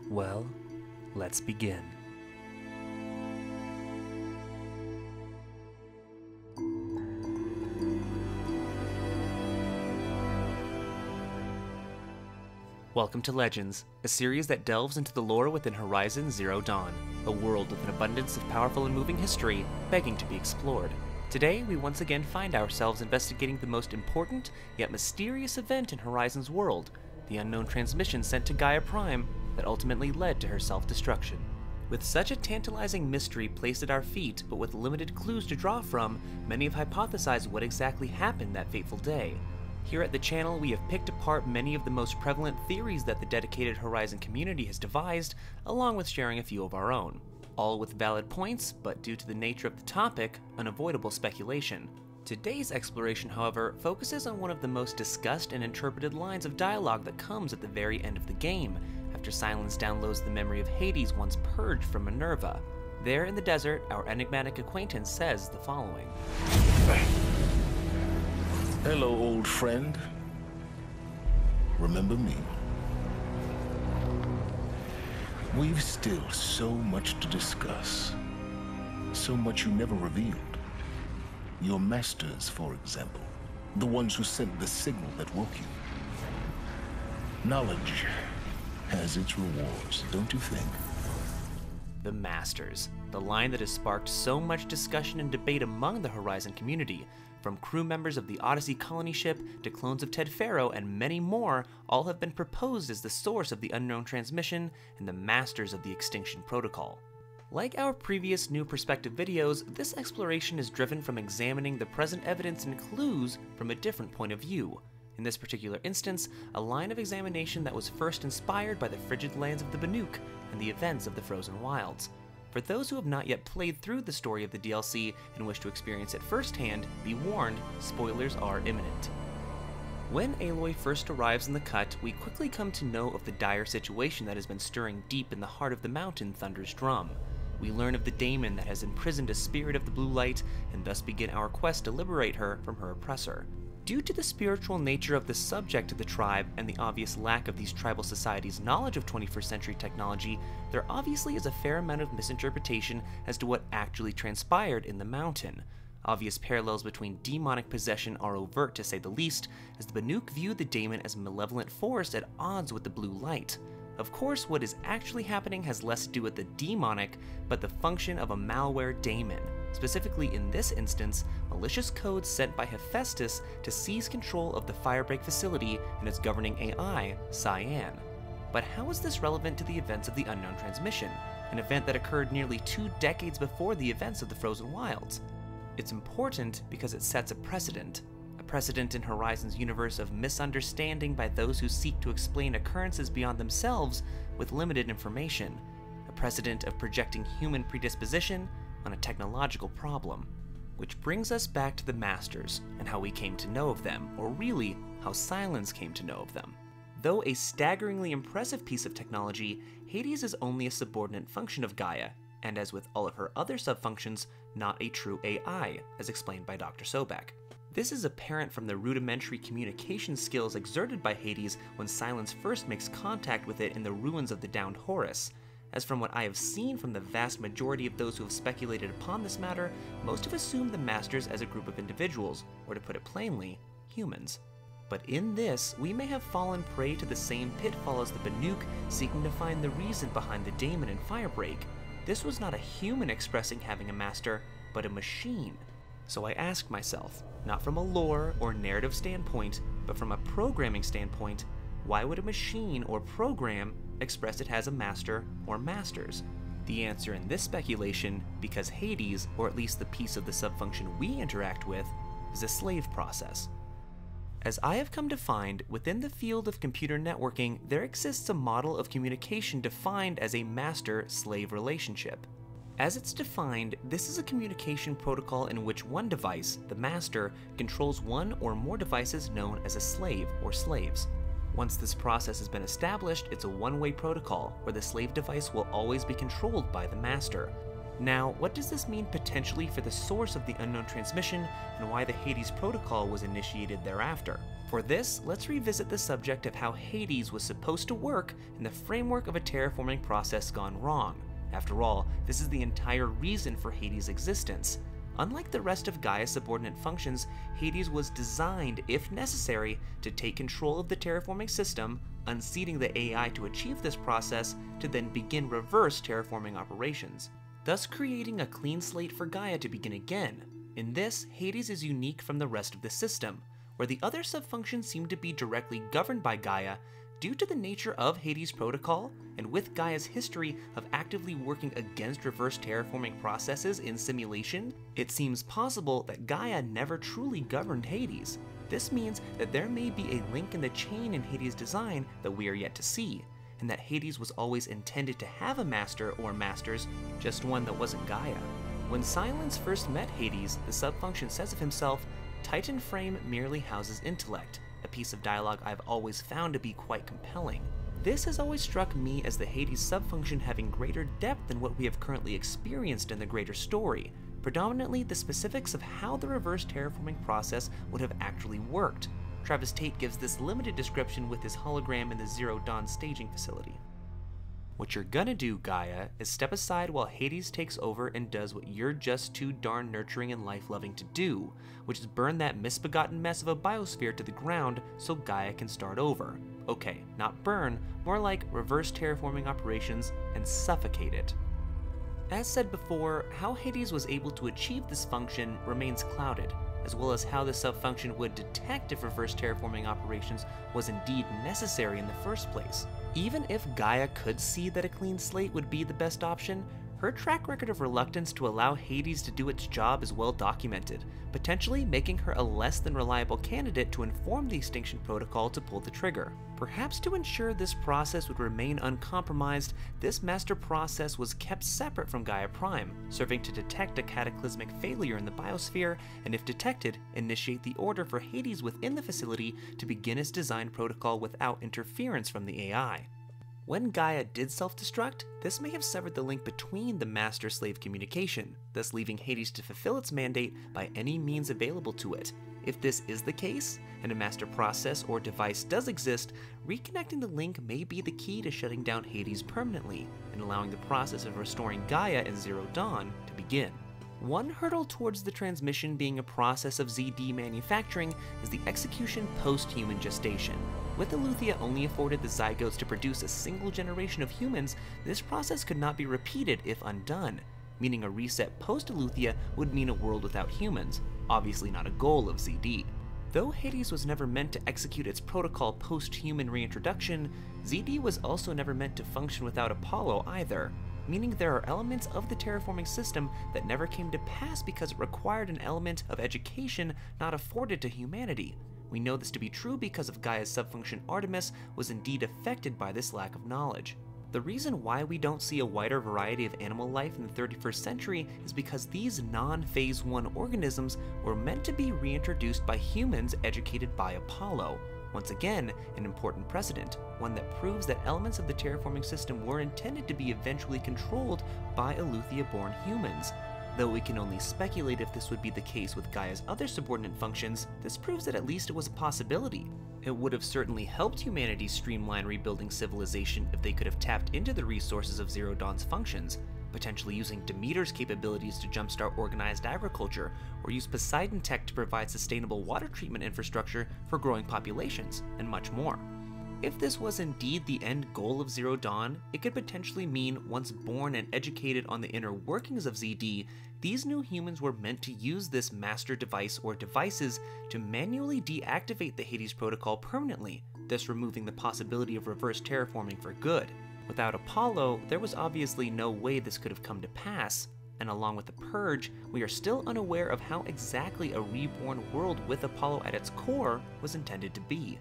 Well, let's begin. Welcome to Legends, a series that delves into the lore within Horizon Zero Dawn, a world with an abundance of powerful and moving history begging to be explored. Today, we once again find ourselves investigating the most important yet mysterious event in Horizon's world, the unknown transmission sent to Gaia Prime that ultimately led to her self-destruction. With such a tantalizing mystery placed at our feet, but with limited clues to draw from, many have hypothesized what exactly happened that fateful day. Here at the channel, we have picked apart many of the most prevalent theories that the dedicated Horizon community has devised, along with sharing a few of our own. All with valid points, but due to the nature of the topic, unavoidable speculation. Today's exploration, however, focuses on one of the most discussed and interpreted lines of dialogue that comes at the very end of the game, after Sylens downloads the memory of Hades once purged from Minerva. There in the desert, our enigmatic acquaintance says the following. Hello, old friend. Remember me? We've still so much to discuss. So much you never revealed. Your masters, for example. The ones who sent the signal that woke you. Knowledge has its rewards, don't you think? The Masters, the line that has sparked so much discussion and debate among the Horizon community. From crew members of the Odyssey colony ship to clones of Ted Faro and many more, all have been proposed as the source of the unknown transmission and the masters of the Extinction Protocol. Like our previous New Perspective videos, this exploration is driven from examining the present evidence and clues from a different point of view. In this particular instance, a line of examination that was first inspired by the frigid lands of the Banuk and the events of the Frozen Wilds. For those who have not yet played through the story of the DLC and wish to experience it firsthand, be warned, spoilers are imminent. When Aloy first arrives in the Cut, we quickly come to know of the dire situation that has been stirring deep in the heart of the mountain Thunder's Drum. We learn of the daemon that has imprisoned a spirit of the blue light, and thus begin our quest to liberate her from her oppressor. Due to the spiritual nature of the subject of the tribe and the obvious lack of these tribal societies' knowledge of 21st century technology, there obviously is a fair amount of misinterpretation as to what actually transpired in the mountain. Obvious parallels between demonic possession are overt to say the least, as the Banuk view the daemon as a malevolent force at odds with the blue light. Of course, what is actually happening has less to do with the demonic, but the function of a malware daemon. Specifically in this instance, malicious code sent by Hephaestus to seize control of the Firebreak facility and its governing AI, Cyan. But how is this relevant to the events of the unknown transmission, an event that occurred nearly 2 decades before the events of the Frozen Wilds? It's important because it sets a precedent in Horizon's universe of misunderstanding by those who seek to explain occurrences beyond themselves with limited information, a precedent of projecting human predisposition on a technological problem. Which brings us back to the Masters and how we came to know of them, or really, how Sylens came to know of them. Though a staggeringly impressive piece of technology, Hades is only a subordinate function of Gaia, and as with all of her other subfunctions, not a true AI, as explained by Dr. Sobek. This is apparent from the rudimentary communication skills exerted by Hades when Sylens first makes contact with it in the ruins of the downed Horus. As from what I have seen from the vast majority of those who have speculated upon this matter, most have assumed the Masters as a group of individuals, or to put it plainly, humans. But in this, we may have fallen prey to the same pitfall as the Banuk, seeking to find the reason behind the daemon and Firebreak. This was not a human expressing having a master, but a machine. So I asked myself, not from a lore or narrative standpoint, but from a programming standpoint, why would a machine or program express it has a master or masters? The answer in this speculation, because Hades, or at least the piece of the subfunction we interact with, is a slave process. As I have come to find, within the field of computer networking, there exists a model of communication defined as a master-slave relationship. As it's defined, this is a communication protocol in which one device, the master, controls one or more devices known as a slave or slaves. Once this process has been established, it's a one-way protocol where the slave device will always be controlled by the master. Now, what does this mean potentially for the source of the unknown transmission and why the Hades Protocol was initiated thereafter? For this, let's revisit the subject of how Hades was supposed to work in the framework of a terraforming process gone wrong. After all, this is the entire reason for Hades' existence. Unlike the rest of Gaia's subordinate functions, Hades was designed, if necessary, to take control of the terraforming system, unseating the AI to achieve this process, to then begin reverse terraforming operations, thus creating a clean slate for Gaia to begin again. In this, Hades is unique from the rest of the system, where the other subfunctions seem to be directly governed by Gaia. Due to the nature of Hades' protocol, and with Gaia's history of actively working against reverse terraforming processes in simulation, it seems possible that Gaia never truly governed Hades. This means that there may be a link in the chain in Hades' design that we are yet to see, and that Hades was always intended to have a master or masters, just one that wasn't Gaia. When Silence first met Hades, the subfunction says of himself, "Titan frame merely houses intellect," a piece of dialogue I've always found to be quite compelling. This has always struck me as the Hades subfunction having greater depth than what we have currently experienced in the greater story, predominantly the specifics of how the reverse terraforming process would have actually worked. Travis Tate gives this limited description with his hologram in the Zero Dawn staging facility. What you're gonna do, Gaia, is step aside while Hades takes over and does what you're just too darn nurturing and life-loving to do, which is burn that misbegotten mess of a biosphere to the ground so Gaia can start over. Okay, not burn, more like reverse terraforming operations and suffocate it. As said before, how Hades was able to achieve this function remains clouded, as well as how the subfunction would detect if reverse terraforming operations was indeed necessary in the first place. Even if Gaia could see that a clean slate would be the best option, her track record of reluctance to allow Hades to do its job is well documented, potentially making her a less than reliable candidate to inform the Extinction Protocol to pull the trigger. Perhaps to ensure this process would remain uncompromised, this master process was kept separate from Gaia Prime, serving to detect a cataclysmic failure in the biosphere, and if detected, initiate the order for Hades within the facility to begin its design protocol without interference from the AI. When Gaia did self-destruct, this may have severed the link between the master-slave communication, thus leaving Hades to fulfill its mandate by any means available to it. If this is the case, and a master process or device does exist, reconnecting the link may be the key to shutting down Hades permanently, and allowing the process of restoring Gaia in Zero Dawn to begin. One hurdle towards the transmission being a process of ZD manufacturing is the execution post-human gestation. With Eleuthia only afforded the zygotes to produce a single generation of humans, this process could not be repeated if undone, meaning a reset post-Eleuthia would mean a world without humans, obviously not a goal of ZD. Though Hades was never meant to execute its protocol post-human reintroduction, ZD was also never meant to function without Apollo either, meaning there are elements of the terraforming system that never came to pass because it required an element of education not afforded to humanity. We know this to be true because of Gaia's subfunction Artemis was indeed affected by this lack of knowledge. The reason why we don't see a wider variety of animal life in the 31st century is because these non-Phase 1 organisms were meant to be reintroduced by humans educated by Apollo. Once again, an important precedent, one that proves that elements of the terraforming system were intended to be eventually controlled by Eleuthia-born humans. Though we can only speculate if this would be the case with Gaia's other subordinate functions, this proves that at least it was a possibility. It would have certainly helped humanity streamline rebuilding civilization if they could have tapped into the resources of Zero Dawn's functions, potentially using Demeter's capabilities to jumpstart organized agriculture, or use Poseidon tech to provide sustainable water treatment infrastructure for growing populations, and much more. If this was indeed the end goal of Zero Dawn, it could potentially mean once born and educated on the inner workings of ZD, these new humans were meant to use this master device or devices to manually deactivate the Hades protocol permanently, thus removing the possibility of reverse terraforming for good. Without Apollo, there was obviously no way this could have come to pass, and along with the Purge, we are still unaware of how exactly a reborn world with Apollo at its core was intended to be.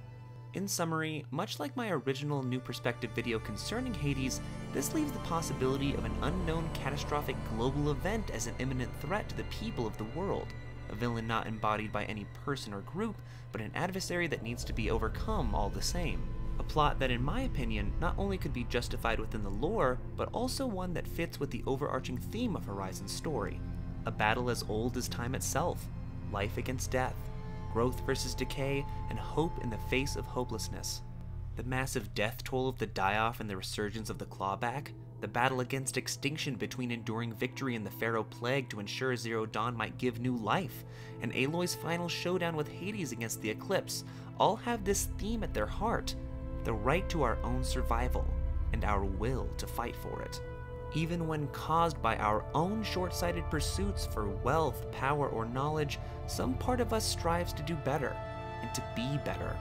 In summary, much like my original New Perspective video concerning Hades, this leaves the possibility of an unknown catastrophic global event as an imminent threat to the people of the world. A villain not embodied by any person or group, but an adversary that needs to be overcome all the same. A plot that, in my opinion, not only could be justified within the lore, but also one that fits with the overarching theme of Horizon's story. A battle as old as time itself, life against death, growth versus decay, and hope in the face of hopelessness. The massive death toll of the die-off and the resurgence of the clawback, the battle against extinction between enduring victory and the Pharaoh Plague to ensure Zero Dawn might give new life, and Aloy's final showdown with Hades against the Eclipse all have this theme at their heart: the right to our own survival, and our will to fight for it. Even when caused by our own short-sighted pursuits for wealth, power, or knowledge, some part of us strives to do better, and to be better.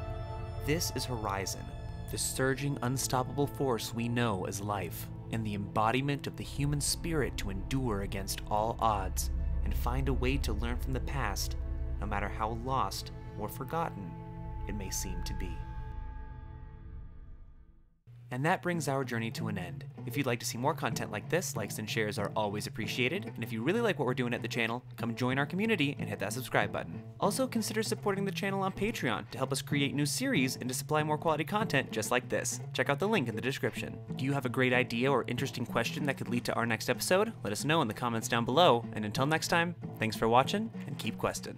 This is Horizon, the surging, unstoppable force we know as life, and the embodiment of the human spirit to endure against all odds, and find a way to learn from the past, no matter how lost or forgotten it may seem to be. And that brings our journey to an end. If you'd like to see more content like this, likes and shares are always appreciated, and if you really like what we're doing at the channel, come join our community and hit that subscribe button. Also, consider supporting the channel on Patreon to help us create new series and to supply more quality content just like this. Check out the link in the description. Do you have a great idea or interesting question that could lead to our next episode? Let us know in the comments down below, and until next time, thanks for watching, and keep questing.